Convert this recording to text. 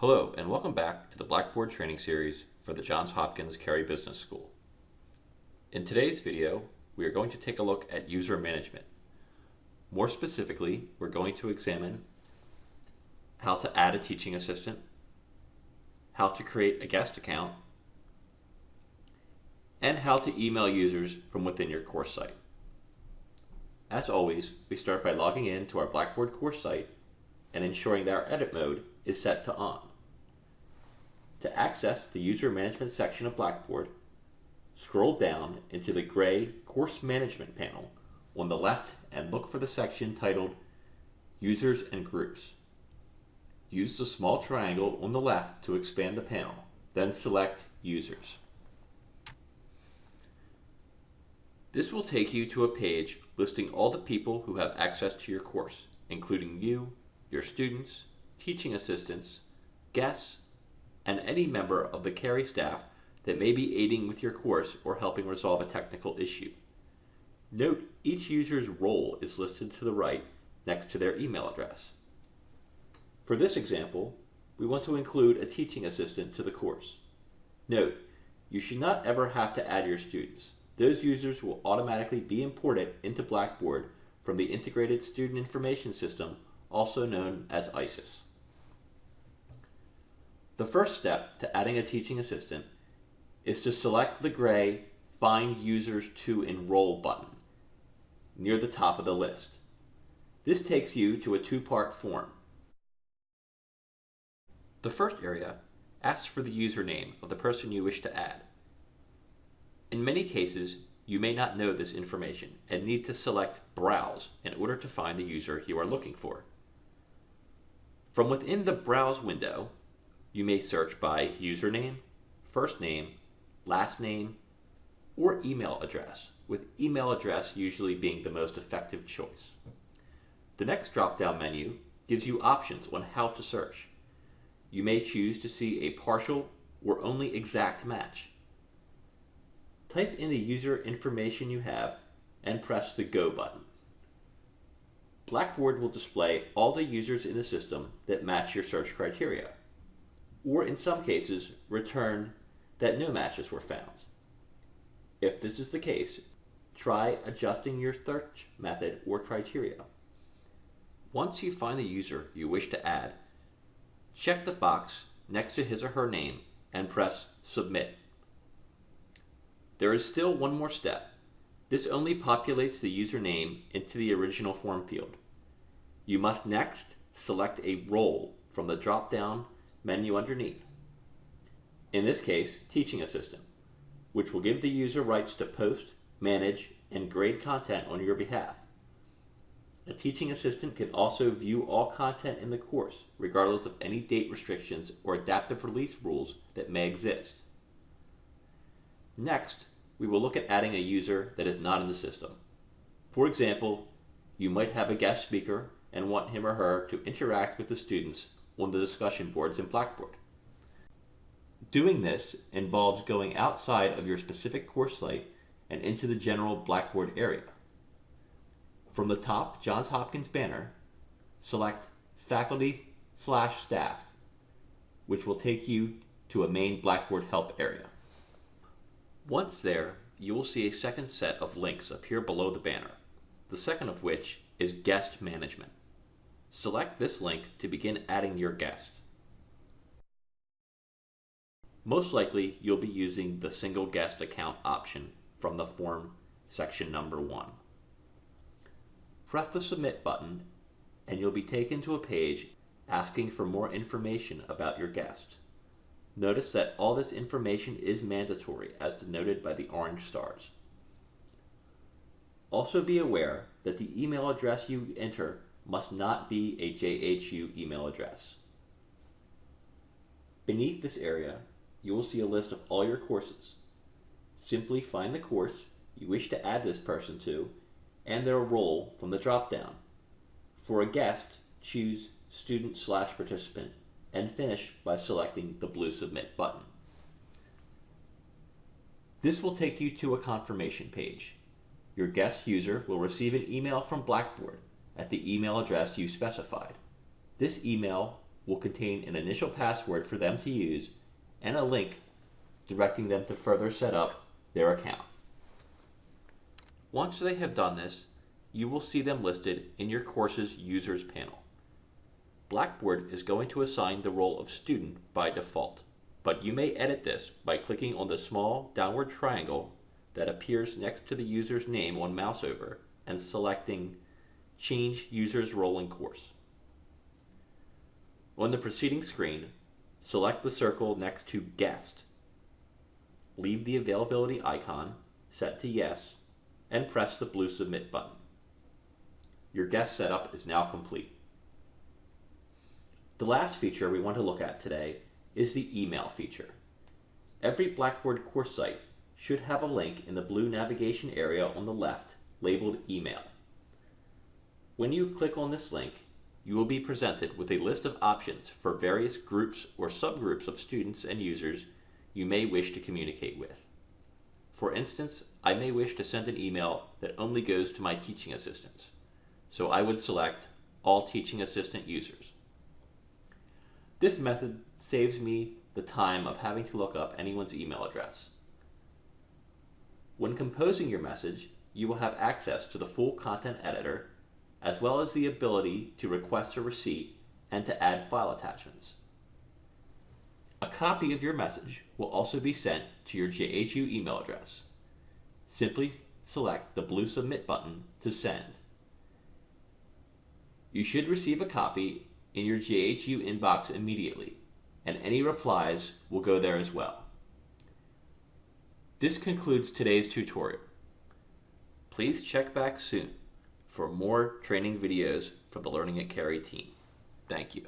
Hello, and welcome back to the Blackboard training series for the Johns Hopkins Carey Business School. In today's video, we are going to take a look at user management. More specifically, we're going to examine how to add a teaching assistant, how to create a guest account, and how to email users from within your course site. As always, we start by logging in to our Blackboard course site and ensuring that our edit mode is set to on. To access the user management section of Blackboard, scroll down into the gray course management panel on the left and look for the section titled Users and Groups. Use the small triangle on the left to expand the panel, then select Users. This will take you to a page listing all the people who have access to your course, including you, your students, teaching assistants, guests, and any member of the Carey staff that may be aiding with your course or helping resolve a technical issue. Note each user's role is listed to the right next to their email address. For this example, we want to include a teaching assistant to the course. Note, you should not ever have to add your students. Those users will automatically be imported into Blackboard from the Integrated Student Information System, also known as ISIS. The first step to adding a teaching assistant is to select the gray Find Users to Enroll button near the top of the list. This takes you to a two-part form. The first area asks for the username of the person you wish to add. In many cases, you may not know this information and need to select Browse in order to find the user you are looking for. From within the Browse window, you may search by username, first name, last name, or email address, with email address usually being the most effective choice. The next drop-down menu gives you options on how to search. You may choose to see a partial or only exact match. Type in the user information you have and press the Go button. Blackboard will display all the users in the system that match your search criteria, or in some cases, return that no matches were found. If this is the case, try adjusting your search method or criteria. Once you find the user you wish to add, check the box next to his or her name and press Submit. There is still one more step. This only populates the username into the original form field. You must next select a role from the drop-down menu underneath. In this case, Teaching Assistant, which will give the user rights to post, manage, and grade content on your behalf. A teaching assistant can also view all content in the course, regardless of any date restrictions or adaptive release rules that may exist. Next, we will look at adding a user that is not in the system. For example, you might have a guest speaker and want him or her to interact with the students on the discussion boards in Blackboard. Doing this involves going outside of your specific course site and into the general Blackboard area. From the top Johns Hopkins banner, select Faculty/Staff, which will take you to a main Blackboard help area. Once there, you will see a second set of links appear below the banner, the second of which is Guest Management. Select this link to begin adding your guest. Most likely, you'll be using the Single Guest Account option from the form section number 1. Press the Submit button and you'll be taken to a page asking for more information about your guest. Notice that all this information is mandatory as denoted by the orange stars. Also be aware that the email address you enter must not be a JHU email address. Beneath this area, you will see a list of all your courses. Simply find the course you wish to add this person to and their role from the drop-down. For a guest, choose Student/Participant and finish by selecting the blue Submit button. This will take you to a confirmation page. Your guest user will receive an email from Blackboard at the email address you specified. This email will contain an initial password for them to use and a link directing them to further set up their account. Once they have done this, you will see them listed in your course's users panel. Blackboard is going to assign the role of student by default, but you may edit this by clicking on the small downward triangle that appears next to the user's name on mouse over and selecting Change User's Role in Course. On the preceding screen, select the circle next to Guest. Leave the availability icon set to Yes and press the blue Submit button. Your guest setup is now complete. The last feature we want to look at today is the email feature. Every Blackboard course site should have a link in the blue navigation area on the left labeled Email. When you click on this link, you will be presented with a list of options for various groups or subgroups of students and users you may wish to communicate with. For instance, I may wish to send an email that only goes to my teaching assistants, so I would select All Teaching Assistant Users. This method saves me the time of having to look up anyone's email address. When composing your message, you will have access to the full content editor, as well as the ability to request a receipt and to add file attachments. A copy of your message will also be sent to your JHU email address. Simply select the blue Submit button to send. You should receive a copy in your JHU inbox immediately, and any replies will go there as well. This concludes today's tutorial. Please check back soon for more training videos for the Learning at Cary team. Thank you.